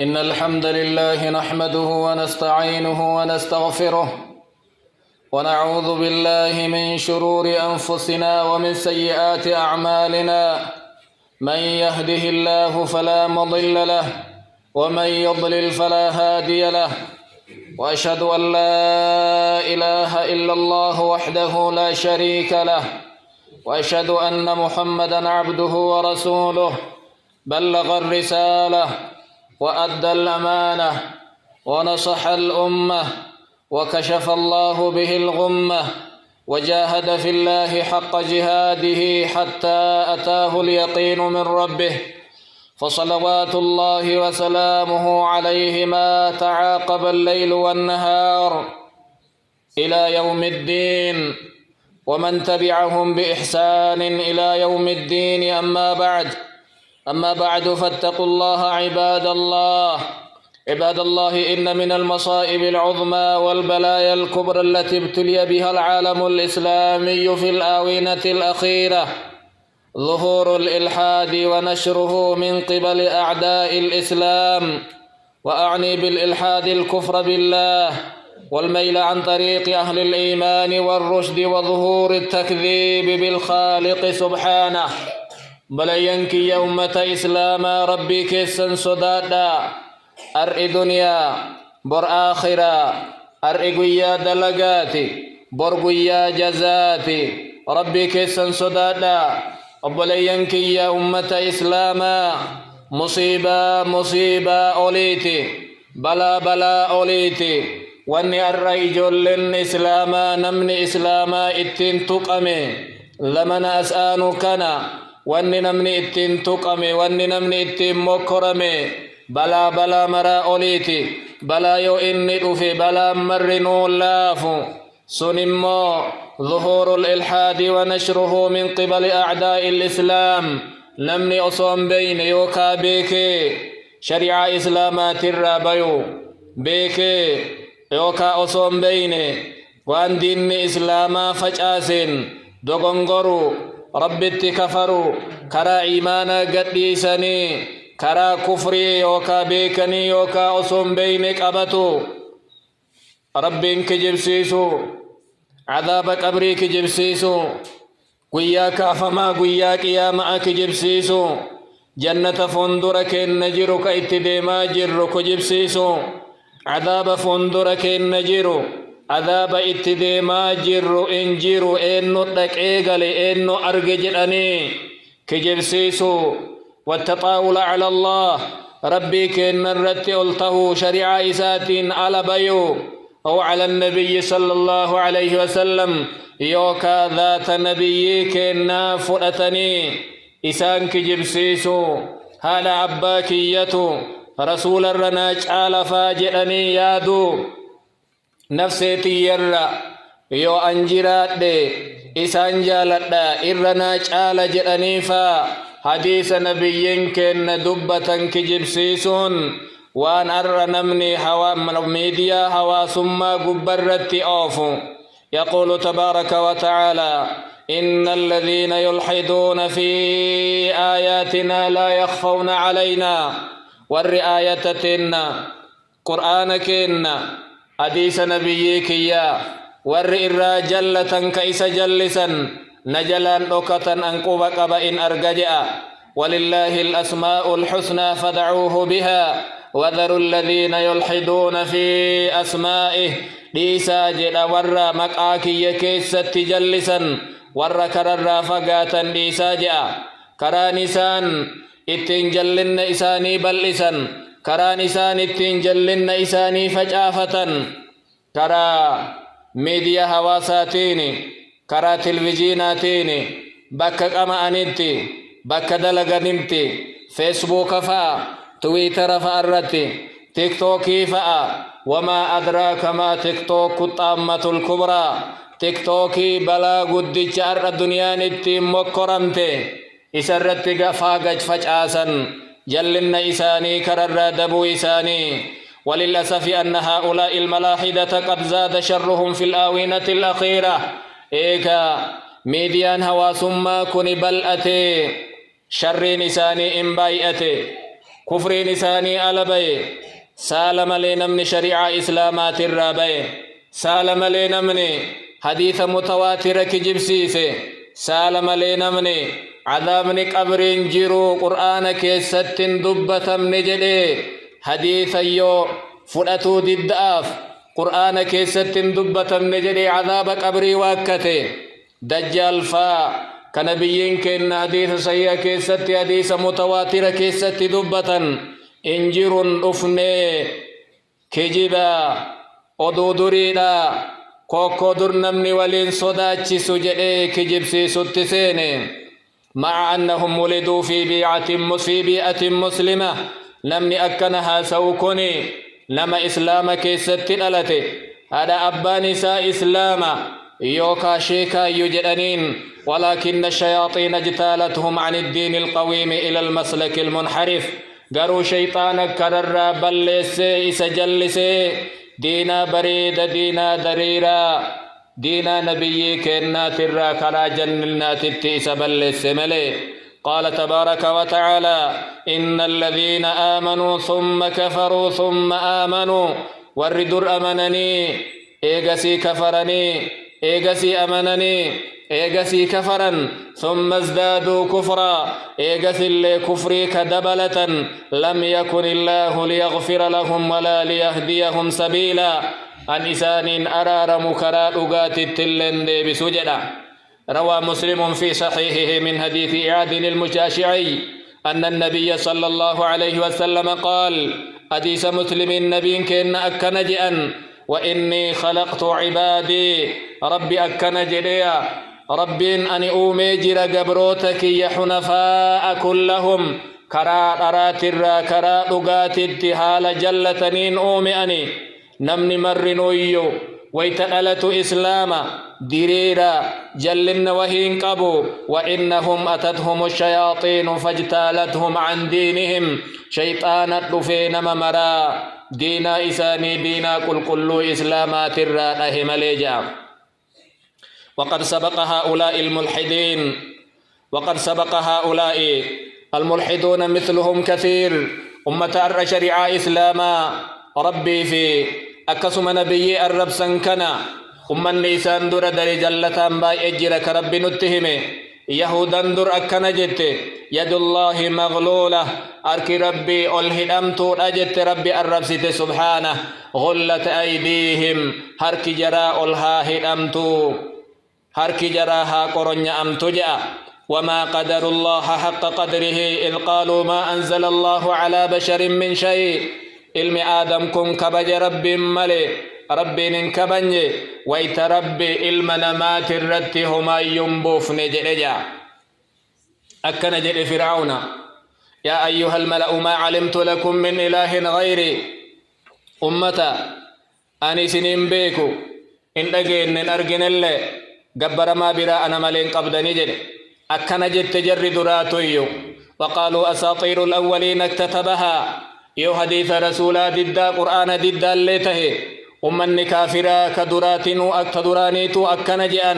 إن الحمد لله نحمده ونستعينه ونستغفره ونعوذ بالله من شرور أنفسنا ومن سيئات أعمالنا. من يهده الله فلا مضل له ومن يضلل فلا هادي له، وأشهد أن لا إله إلا الله وحده لا شريك له، وأشهد أن محمدا عبده ورسوله بلغ الرسالة وأدى الأمانة ونصح الأمة وكشف الله به الغمة، وجاهد في الله حق جهاده حتى أتاه اليقين من ربه، فصلوات الله وسلامه عليه ما تعاقب الليل والنهار إلى يوم الدين، ومن تبعهم بإحسان إلى يوم الدين. أما بعد فاتقوا الله عباد الله. إن من المصائب العظمى والبلايا الكبرى التي ابتلي بها العالم الإسلامي في الآونة الأخيرة ظهور الإلحاد ونشره من قبل أعداء الإسلام، وأعني بالإلحاد الكفر بالله والميل عن طريق أهل الإيمان والرشد وظهور التكذيب بالخالق سبحانه. بلينك يومة إسلاما ربي كيسن صدادا أرئ دنيا بر آخرة، أرئ قويا دلقاتي بر قويا جزاتي ربي كيسن صدادا. بلينك يومة إسلاما مصيبة أوليتي بلا أوليتي، واني الرجل للإسلاما نمني إسلاما اتين تقمي لمن أسآن كنا، واني نمني اتين تقمي واني نمني اتين مكرمي بلا مرا أوليتي بلا يو إني أفي بلا مرنو اللافو سنمو ظهور الإلحاد ونشره من قبل أعداء الإسلام. نمني أصوم بين يوكا بيكي شريعة إسلامات الرابيو بيكي يوكا أصوم بين وان دين إسلاما فجأسين دوغنغرو ربي كفروا كرا إيمانا قديسني كرا كفري يوكا بيكني يوكا أصوم بينك أبتو ربي كجبسيسو عذاب قبري كجبسيسو قياك أفما قياك يا معك جبسيسو جنة فندرك النجر كإتديما جر كجبسيسو عذاب فندرك النجر عذاب اتديما جر انجر إنو تكيغل إنو أرججرني كجبسيسو والتطاول على الله ربي كن الرت ألته شريعة إساتين على بيو أو على النبي صلى الله عليه وسلم يوكا ذات نبي كنا فرأتني إسان كجبسيسو هذا عباكيتو رسول الرناج آل فاجئني يادو نفسيتي يرى يو أنجرات دي إسان جالت دا الرناج آل جئني فا حديث نبي كنا دبة كجبسيسون وان أرنمني هوا ميديا هوا ثم قبرت أوفو. يقول تبارك وتعالى إن الذين يلحدون في آياتنا لا يخفون علينا والرآيتنا قرآنك إنا حديث نبيك يا والرئرا جلة كيس جلسا نجلان أكتا أنقب قبئن أرقجأ ولله الأسماء الحسنى فدعوه بها وذروا الذين يلحدون في أسمائه ديسا جدا ورّا مقاكي يكيست تجلسا ورّا كرر فقاتا ديسا جاء كرانسان اتنجلن إساني بلسا كرانسان اتنجلن إساني فجافة كرا ميديا هواساتيني كرا تلفزيوناتيني بكك أما أنتي بك دلغنمتي فيسبوك فا تويتر فأرتي تيك توكي فأ وما أدراك ما تيك توك الطامة الكبرى تيك توكي بلا قد جار الدنيا نتي مكرمتي إسرت فاقج فجأسا جلن إساني كرر دبو إساني. وللأسف أن هؤلاء الملاحدة قد زاد شرهم في الآونة الأخيرة. إيكا ميديان هوا ثم كن بلأتي شر نساني إن بايئتي كفر نساني ألبي سالم لنمن شريعة إسلامات الرابي سالم لنمن حديث متواتر كجبسيسي سالم لنمن عذابن قبرين جيرو قرآن كيست دبة من جدي حديث يو فرأتو دداف قرآن كيست دبة من جدي عذاب قبري واكته دجال فا كنبيين كن حديث سيئة كيست حديث متواتر كيست دبة انجر أفني كجبا أدودريدا كوكو درنمني ولين صداتي سجئي كجبسي ستسيني مع أنهم ولدوا في بيئة مسلمة نمني أكنها سوكني لما إسلام كيست ألتي هذا أباني سا إسلام يوكا شيكا يجدنين ولكن الشياطين اجتالتهم عن الدين القويم إلى المسلك المنحرف قروا شيطانك كرر بلسي إسجلسي دينا بريد دينا دريرا دينا نبي كنا ترى كلا جنلنا تتئس بلسي ملي قال تبارك وتعالى إن الذين آمنوا ثم كفروا ثم آمنوا والردر أمنني إيغسي كفرني إيغسي أمنني إيغسي كفرا ثم ازدادوا كفرا إيغسي اللي كفري كدبلة لم يكن الله ليغفر لهم ولا ليهديهم سبيلا أن إسان أرار مكرات أغات التلن دي بسجدا روى مسلم في صحيحه من حديث إعاد المجاشعي أن النبي صلى الله عليه وسلم قال حديث مسلم النبي كن أكنجئا وإني خلقت عبادي ربي أكنجئا ربي أني أومي جرى قبروتك يا حنفاء كلهم كرا أرات الرا كرا لغات التهال جلتنين أومي أني نمني مرنويو ويتألت إسلاما ديريرا جلن وهين قبو وإنهم أتتهم الشياطين فاجتالتهم عن دينهم شيطانت لفين ممرا دينا إساني دينا كل إسلامات الرانه مليجا وقد سبق هؤلاء الملحدون مثلهم كثير أمة الر شريعة إسلاما ربي في أكسم نبي الرب سنكنا أمن ليسان در در جلتان باي أجرك ربي نتهمه يهودا در أكنا جت يد الله مغلولة أرك ربي ألهدمتو أجت ربي الرب ست سبحانه غلت أيديهم هرك جراء الهاهدمتو هرك جراها قرنيا أم تجأ وما قدر الله حق قدره إذ قالوا ما أنزل الله على بشر من شيء علم آدم كن كبج رب ملي ربي ننكبني ويت ربي علم نمات الرد هما ينبوف نجرجا أكن جر فرعون يا أيها الملأ ما علمت لكم من إله غيري أمتا أني سنين بيكو إن لقين أرقن الله قبر ما برا أنا ملين قبضني جر أكن جت جر دراتيو وقالوا أساطير الأولين اكتتبها يو حديث رسولا ضد قرآن ضد الليته أمن كافرا كدراتنو أكتدرانيتو أكنجئا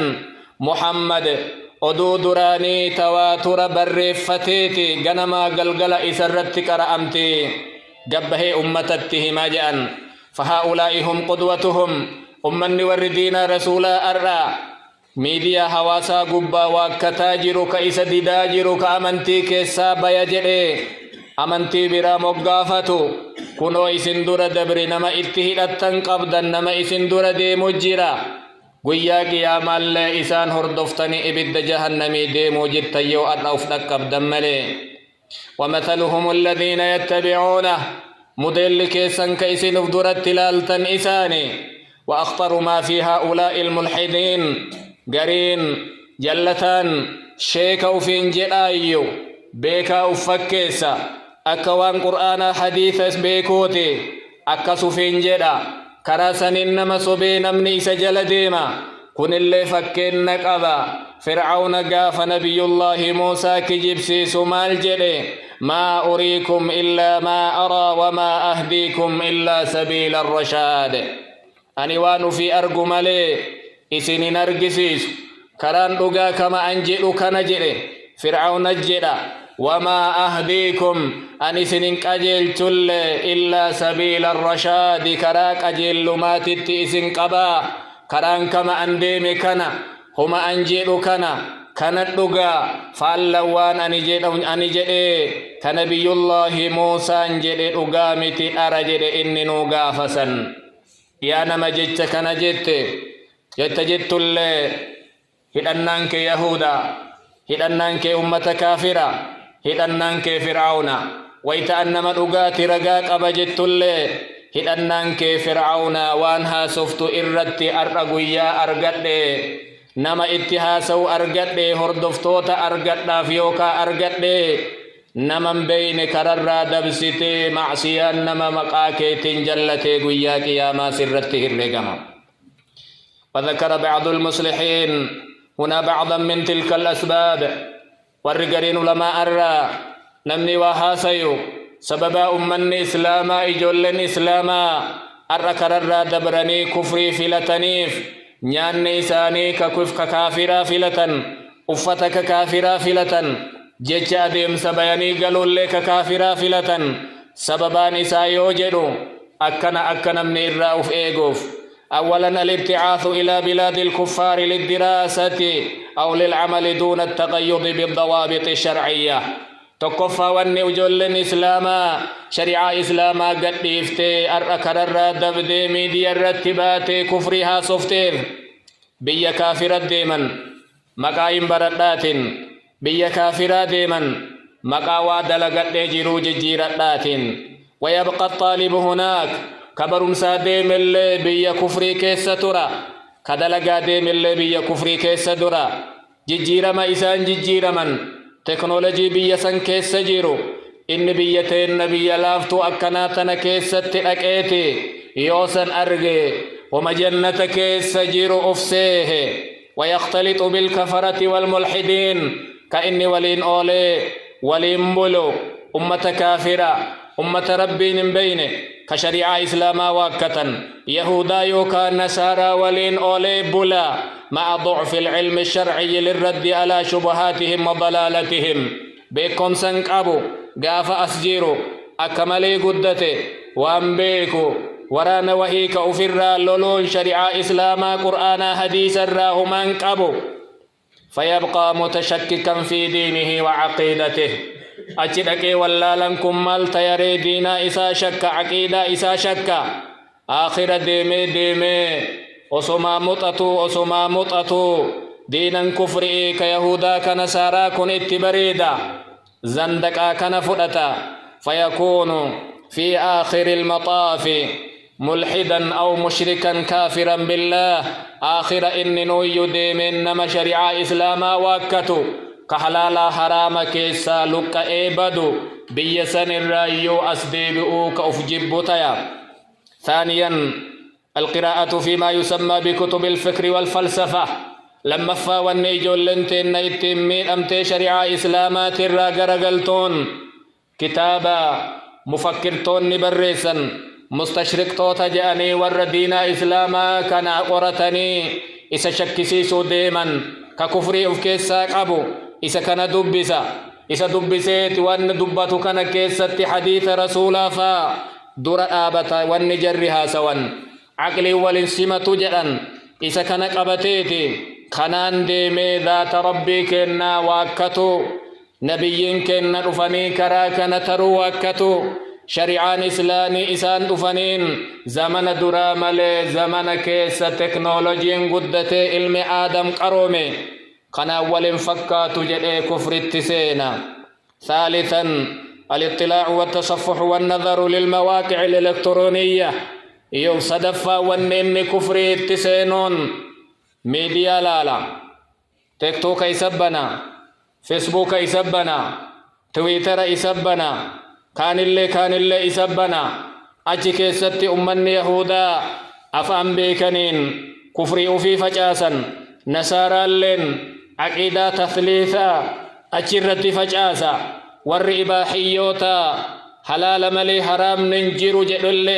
محمد أدو دراني تواتر برفتيتي غنما قلقل إسرت كرأمتي قبه أمتته ماجئا فهؤلاء هم قدوتهم أمن وردين رسولا أرى ميديا حواسا قبا وكتاجر كإس دداجر كأمنتي كيسا بيجري أمنتي برا مقافتو كنو إسن دور دبر نما اتهدتن قبضا نما إسن دور دي مجرا قويا قيام الله إسان هردفتني إبد جهنمي دي مجد تيو أن أفدك قبضا ملي ومثلهم الذين يتبعونه مدل كيسن كيسن افدر التلالتن إساني وأخطر ما في هؤلاء الملحدين قرين جلتان شيكو فين جلائيو بيكا أفكيسا أكوان قرآن حديث بيكوتي أكسو فين جدا كراسن إنما صبين أمني سجل ديما كن اللي فكين نقبا فرعون قاف نبي الله موسى كجبسي سمال جدي ما أريكم إلا ما أرى وما أهديكم إلا سبيل الرشاد أنيوان في أرقم لي إسني نرقسيس كران لغا كما أنجئ كنجئ فرعون جدا وما أهديكم أن سنين أجل تل إلا سبيل الرشاد كراك أجل ما تتئسن قبا كران كما أنديم كنا هما أنجيل كنا كانت لغا فاللوان أنجد كنبي الله موسى أنجد أغامت أرجد إني نوغا فسن يا نما جدت كنا جدت اللي هدنانك يهودا هدنانك أمة كافرة هدنانك فرعون ويتأنما لغات رقاك أبجدت اللي هدنانك فرعون وانها سفت إردت أرقويا أرقد nama itti haasa'u argadhe hordoftoota argadhaaf yookaa argadhe naman beeyne kararraa dabsitee macsiyaan nama maqaa keetiin jallatee guyyaa qiyaamaa sirratti herregama. وذكر بعض المصلحين هنا بعضا من تلك الأسباب والرجالين لما أرى نمني وهاسيو سببا أمن إسلاما إجولن إسلاما أرى كرر دبرني كفري فلتنيف nyaanni isaanii ka kaafiraa filatan uffata ka kaafiraa filatan jecha adeemsa bayanii galuullee ka kaafiraa filatan sababaan isaa yoo jedhu akka namni irraa uf eeguuf أولا الابتعاث إلى بلاد الكفار للدراسة أو للعمل دون التقيد بالضوابط الشرعية تكفى واني وجل إسلاما شريعة إسلاما قد إفتي أرأكر الرادب دي ميديا الرتبات كفرها صفتير بيا كافرة ديما مقايم بردات بيا كافرة ديما مقاوى دلقت جيرو جيرات ويبقى الطالب هناك كبرمسا ديم اللي بيا كفري كيس ترى كدلقا ديم اللي بيا كفري كيس درى جيرما إسان جيرما تكنولوجي بيا سن كيس جيرو إن بيتين نبي لافتو أكناتنا كيس تأكيتي يوسن أرغي ومجنة كيس جيرو أفسيه ويختلط بالكفرة والملحدين كإني ولين أولي ولين بلو أمة كافرة أمة ربين بينه كشريعة إسلاما واكتا يهودا يوكا نسارا ولين أولي بلا مع ضعف العلم الشرعي للرد على شبهاتهم وضلالتهم بيكم سنقابو قاف أسجيرو أكملي قدته وأنبيكو ورانا وهيك أفرا لولون شريعة إسلاما قرآن حديث الراه منقبو فيبقى متشككا في دينه وعقيدته أجدك ولا لنكم مال تيري دينا إسا شك عقيدة إسا شك آخر ديمي أسما مطأتو دينا كفرئي كيهودا كنسارا كن اتبريدا زندقا كنفرتا فيكون في آخر المطاف ملحدا أو مشركا كافرا بالله آخر إن نوي ديمين نما شريعة إسلاما واكتو كحلالا حرام كيسا لك إيبادو بيسن الرأيو أسديبئو كأفجبتيا ثانيا القراءة فيما يسمى بكتب الفكر والفلسفة لما فاواني جولنتين نيتمين أمتي شريعة إسلامات الراقرقلتون كتابا مفكرتون نبريسا مستشرقتو تجاني والردين إسلاما كان أقرتني إسا شكسيسو ديما ككفري أفكيسا قبو إسا كان دبسا إسا دبسيت وأن دبتو كان كيسة حديث رسولا فا دور آبتا وأن جرها سوان عقلي والانسمة جرا إسا كان قبتيتي خنان ديمي ذات ربي كنا واكتو نبي كنا رفني كراكنا ترو واكتو شريعان إسلامي إسان دفنين زمن درامل زمن كيس تكنولوجين قدتي علم آدم قرومي قنا أول فكات جدي كفر التسينا ثالثا الاطلاع والتصفح والنظر للمواقع الإلكترونية يوم صدفا ونن كفر التسينون ميديا لالا تيك توك يسبنا فيسبوك يسبنا تويتر يسبنا كان اللي يسبنا أجي كيستي أمن يهودا أفهم بيكنين كفري في فجاسا نسارا لين عقيدة تثليثا أجرت فجاسا والرئباحيوتا حلال ملي حرام ننجر جدل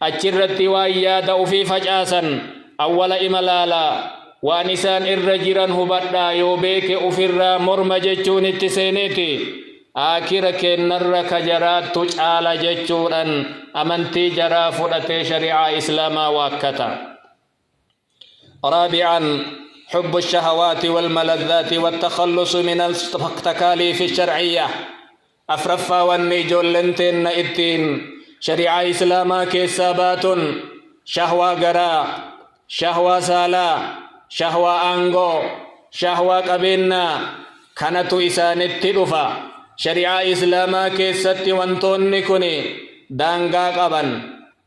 أجرت وإيادا في فجاسا أول إملالا وانسان الرجران هبدا يوبيك أفرا مرمججون التسينيتي آخر كنر كجرات تجعل جتشورا أمنتي جرا فرأتي شريعة إسلاما واكتا. رابعا حب الشهوات والملذات والتخلص من التكاليف الشرعية. أفرفا والنجول لنتين إتين شريعة إسلاما كيسابات شهوة غرا شهوة سالا شهوة أنغو شهوة قبينا كانت إسان التدفا شريعة إسلاما كيست وانتون كوني دانغا قبن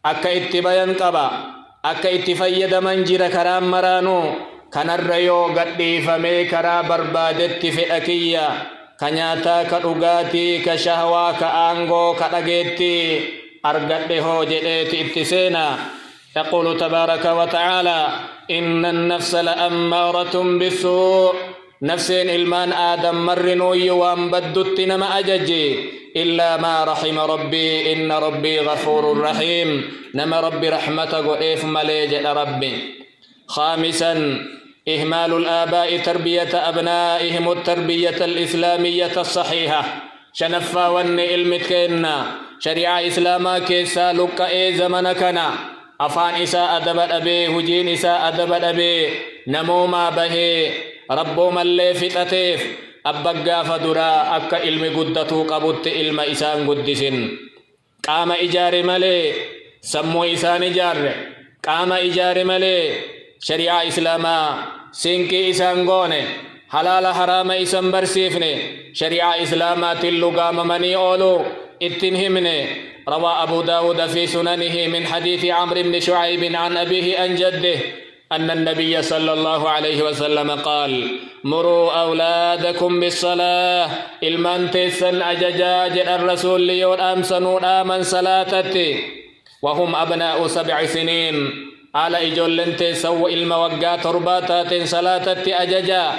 أكا اتباين قبا أكا اتفايد منجر كرام مرانو كان الريو قدي فمي كرا بربادت فئكية كنياتا كرغاتي كشهوة كأنغو كرغيتي أرغده جئت اتسينا. يقول تبارك وتعالى إن النفس لأمارة بالسوء. نفسين إلمان آدم مرنو يوام بدت نما أججي إلا ما رحم ربي إن ربي غفور رحيم. نما ربي رحمة قئيف مليج ربي. خامسا إهمال الآباء تربية أبنائهم التربية الإسلامية الصحيحة. شنفا ون المتكينا شريعة إسلاما كيسا لك إي زمنكنا أفان إساء أدب الأبي هجين إساء أدب الأبي نموما به ربو ملي فتتيف أبقى فدرا أكا علم قدتو قبط علم إسان قدسن. قام إجار ملي سمو إسان إجار قام إجار ملي شريعة إسلاما سينكي إسان غوني حلال حرام إسان برسيفني شريعة إسلاما تلو قام مني أولو اتنهمني. روى أبو داود في سننه من حديث عمرو بن شعيب عن أبيه عن جده أن النبي صلى الله عليه وسلم قال مروا أولادكم بالصلاة. إلمان تيسن أججاج الرسول ليون أمسنون آمن صلاتتي وهم أبناء 7 سنين. على إجول تيسو الموقع ترباتات صلاتتي أججا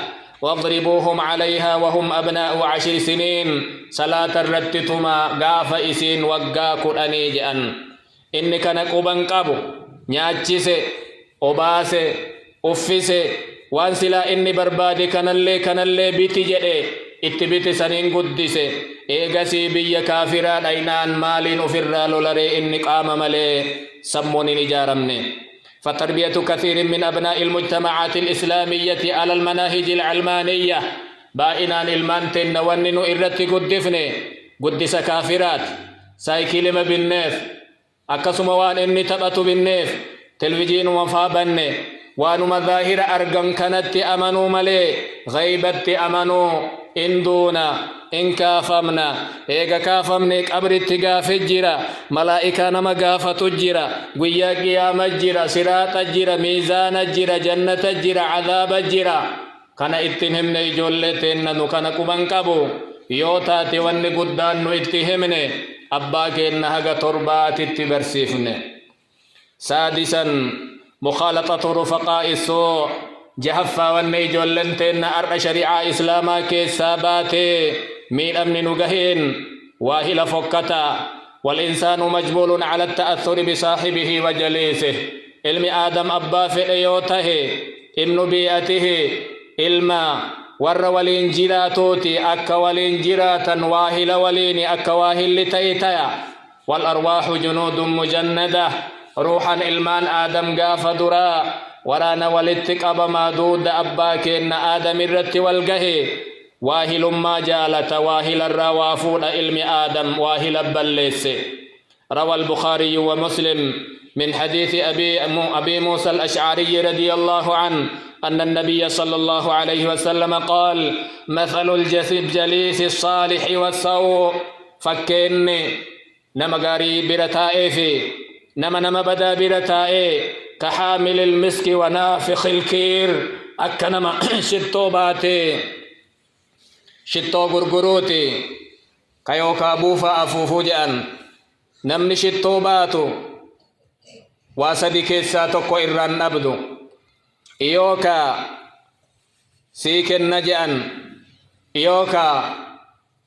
واضربوهم عليها وهم أبناء 10 سنين. صلاة الرتتما غاف إسين وقاكو أنيجأن. إنك نقوبان قابو نياتشيسي obaase uffise waan silaa inni barbaade kanallee biti jedhe itti biti saniin guddise. eegasii biyya kaafiraa dhaynaan maaliin ofirraa lolaree inni qaama malee sammuun hin ijaaramne. فتربية كثير من أبناء المجتمعات الإسلامية على المناهج العلمانية بائنان المانتن ونن إرتي قدس كافرات سايكيلم بالنيف أكسم وان إني تبت بالنيف تلفزيون وفابن وانو مظاهر أرقم كانت أمنوا ملي غيبت أمنوا إندونا إن كافمنا إيغا كافمنيك أبرت غاف جرا ملائكة نما غافة جرا ويا قيام جرا صراط جرا ميزان جرا جنة جرا عذاب جرا كان اتنهم نيجولتين نو كان كبان كابو يوتاتي واني قدان نو اتهمني أباكي إنها تربات اتبرسيفني. سادسا مخالطة رفقاء السوء. جهفا والنيجول لنتين أرى شريعة إسلاما كيساباتي مين أمن نقهين واهل فكتا. والإنسان مجبول على التأثر بصاحبه وجليسه. علم آدم أبا في أيوته ابن بيئته علما ور ولين جراتوتي أكا ولين جراتا واهل ولين أكا واهل لتيتيا. والأرواح جنود مجندة. روحا إلمان آدم قاف درا ورانا ولتك أبا ما دود أباك إن آدم الرت والقهي واهل ما جالت واهل الروافون علم آدم واهل بليس. روى البخاري ومسلم من حديث أبي موسى الأشعري رضي الله عنه أن النبي صلى الله عليه وسلم قال مثل الجليس الصالح والسوء. فكيني نمغاري برتائفي نما بدا برتائي كحامل المسك ونافخ الكير. أكنما شتو باتي شتو غرغروتي كيوكا بوفا أفوفو جأن نمني شتو باتو واسدي كيسا تقو إران أبدو إيوكا سيكن نجأن إيوكا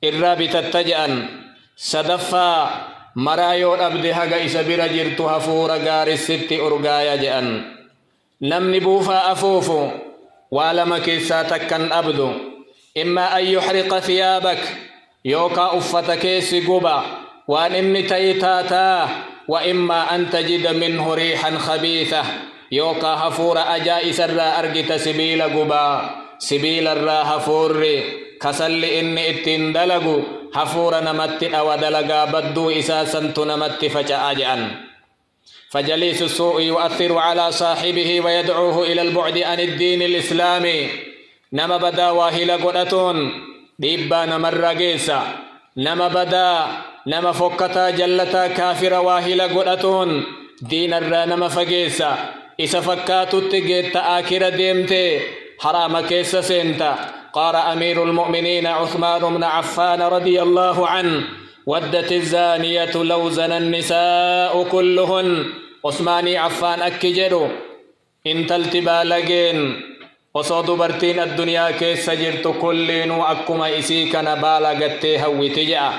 إرابي تتجأن صدفا مرايو أبدي هغا إسابير جرتو هفور غار الست أرغايا جأن نمني بوفا أفوفو والما كيسا تكن أبدو إما أن يحرق ثيابك يوكا أفتك سيقوبا وأن إني تيتاتا وإما أن تجد منه ريحا خبيثة يوكا هفور أجائس الرا أرجت سبيل قبا سبيل الرا هفور كسل إني اتندلقو هفور نمت أو دلقا بدو إساسا تنمت فجأجأن فجليس السوء يؤثر على صاحبه ويدعوه إلى البعد عن الدين الإسلامي نما بدا واهل قدتون ديبا نمر رقيسا نما بدا نما فكتا جلتا كافر واهل قدتون دين الرا نما فقيسا إسا فكاتو تجيت آكرا ديمتي حرام كيسا سنتا قال أمير المؤمنين عثمان بن عفان رضي الله عنه ودت الزانية لو زنى النساء كلهن عثماني عفان أكجرو إن تلتبالغين وصود برتين الدنيا كيس جرت كلين وأكما إسيك نبالغت هوي تجأ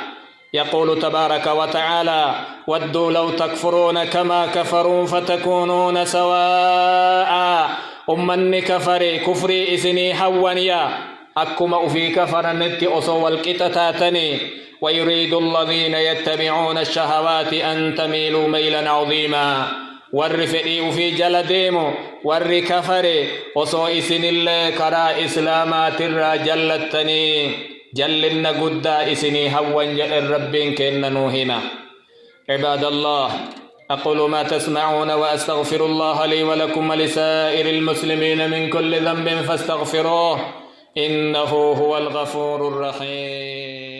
يقول تبارك وتعالى ودوا لو تكفرون كما كفروا فتكونون سواء أمني كفري إسني هوانيا أكما أفي كفرنت أصو الكتتاتني ويريد الذين يتبعون الشهوات أن تميلوا ميلا عظيما والرفئي في جلديم والركفر أصو إسن الله كرا إسلامات الرجلتني جلن قد إسني هوان جل الرب كننو هنا عباد الله أقول ما تسمعون وأستغفر الله لي ولكم ولسائر المسلمين من كل ذنب فاستغفروه إنه هو الغفور الرحيم